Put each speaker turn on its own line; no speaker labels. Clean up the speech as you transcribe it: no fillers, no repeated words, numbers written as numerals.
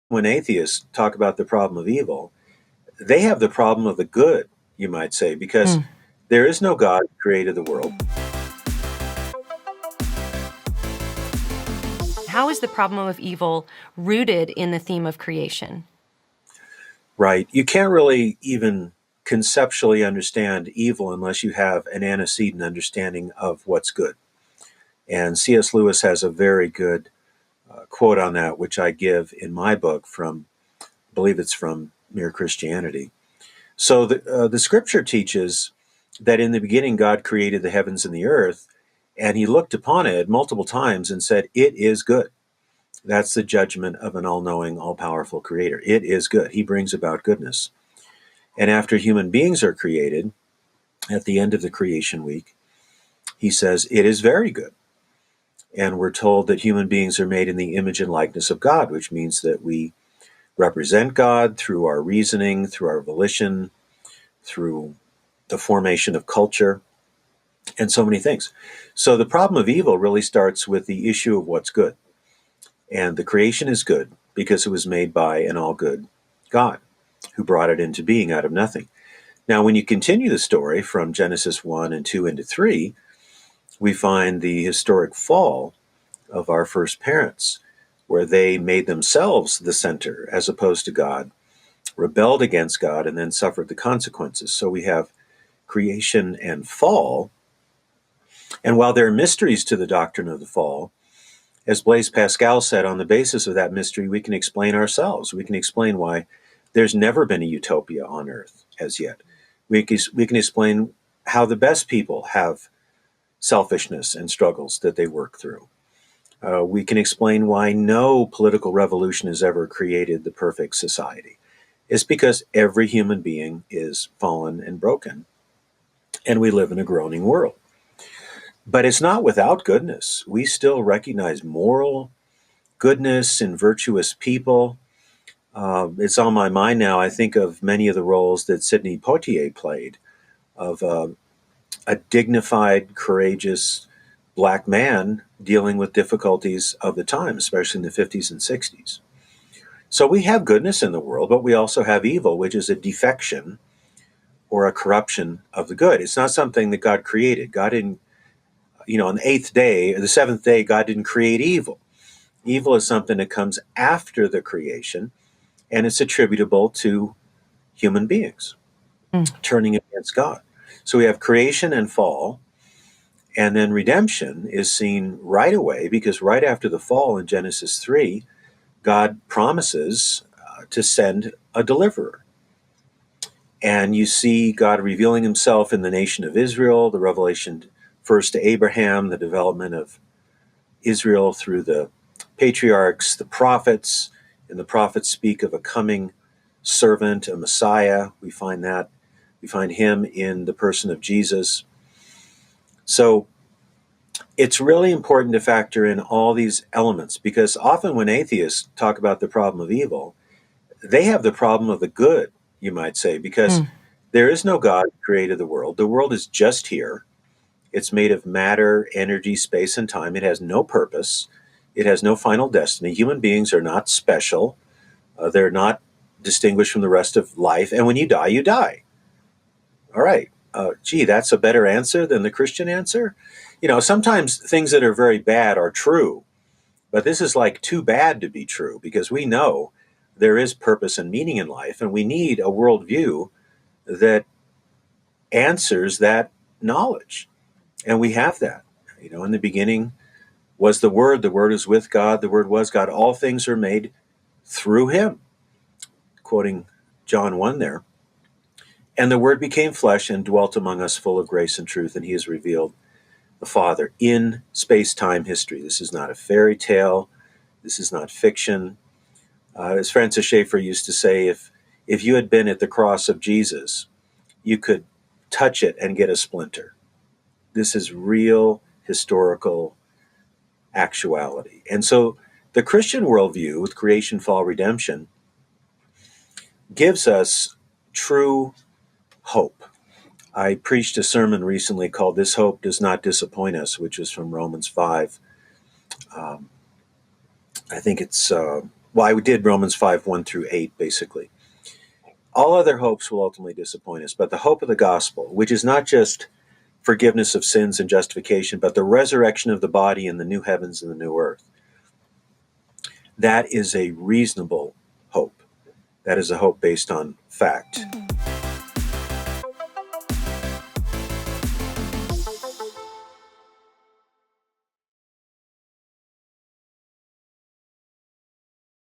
When atheists talk about the problem of evil, they have the problem of the good, you might say, because
Mm.
there is no God who created the world.
How is the problem of evil rooted in the theme of creation?
Right. You can't really even conceptually understand evil unless you have an antecedent understanding of what's good. And C.S. Lewis has a very good quote on that, which I give in my book from, I believe it's from Mere Christianity. So the scripture teaches that in the beginning God created the heavens and the earth, and he looked upon it multiple times and said, "It is good." That's the judgment of an all knowing, all powerful creator. It is good. He brings about goodness. And after human beings are created, at the end of the creation week, he says, "It is very good." And we're told that human beings are made in the image and likeness of God, which means that we represent God through our reasoning, through our volition, through the formation of culture, and so many things. So the problem of evil really starts with the issue of what's good. And the creation is good because it was made by an all good God who brought it into being out of nothing. Now, when you continue the story from Genesis 1 and 2 into 3, we find the historic fall of our first parents, where they made themselves the center as opposed to God, rebelled against God, and then suffered the consequences. So we have creation and fall. And while there are mysteries to the doctrine of the fall, as Blaise Pascal said, on the basis of that mystery, we can explain ourselves. We can explain why there's never been a utopia on earth as yet. We can explain how the best people have selfishness and struggles that they work through. We can explain why no political revolution has ever created the perfect society. It's because every human being is fallen and broken, and we live in a groaning world. But it's not without goodness. We still recognize moral goodness and virtuous people. It's on my mind now. I think of many of the roles that Sidney Poitier played of a dignified, courageous black man dealing with difficulties of the time, especially in the 50s and 60s. So we have goodness in the world, but we also have evil, which is a defection or a corruption of the good. It's not something that God created. God didn't, on the eighth day, or the seventh day, God didn't create evil. Evil is something that comes after the creation, and it's attributable to human beings
Mm.
turning against God. So we have creation and fall, and then redemption is seen right away because right after the fall in Genesis 3, God promises to send a deliverer. And you see God revealing himself in the nation of Israel, the revelation first to Abraham, the development of Israel through the patriarchs, the prophets, and the prophets speak of a coming servant, a Messiah. We find that. We find him in the person of Jesus. So it's really important to factor in all these elements because often when atheists talk about the problem of evil, they have the problem of the good, you might say, because
Mm.
there is no God who created the world. The world is just here. It's made of matter, energy, space, and time. It has no purpose. It has no final destiny. Human beings are not special. They're not distinguished from the rest of life. And when you die, you die. All right. Gee, that's a better answer than the Christian answer. Sometimes things that are very bad are true, but this is like too bad to be true because we know there is purpose and meaning in life, and we need a worldview that answers that knowledge. And we have that. In the beginning was the Word is with God, the Word was God. All things are made through him, quoting John 1 there. And the Word became flesh and dwelt among us full of grace and truth, and he has revealed the Father in space time history. This is not a fairy tale. This is not fiction. As Francis Schaeffer used to say, if you had been at the cross of Jesus, you could touch it and get a splinter. This is real historical actuality. And so the Christian worldview with creation, fall, redemption gives us true hope. I preached a sermon recently called This Hope Does Not Disappoint Us, which is from Romans 5. Um, I think it's Well, I did Romans 5, 1 through 8, basically. All other hopes will ultimately disappoint us, but the hope of the gospel, which is not just forgiveness of sins and justification, but the resurrection of the body in the new heavens and the new earth, that is a reasonable hope. That is a hope based on fact.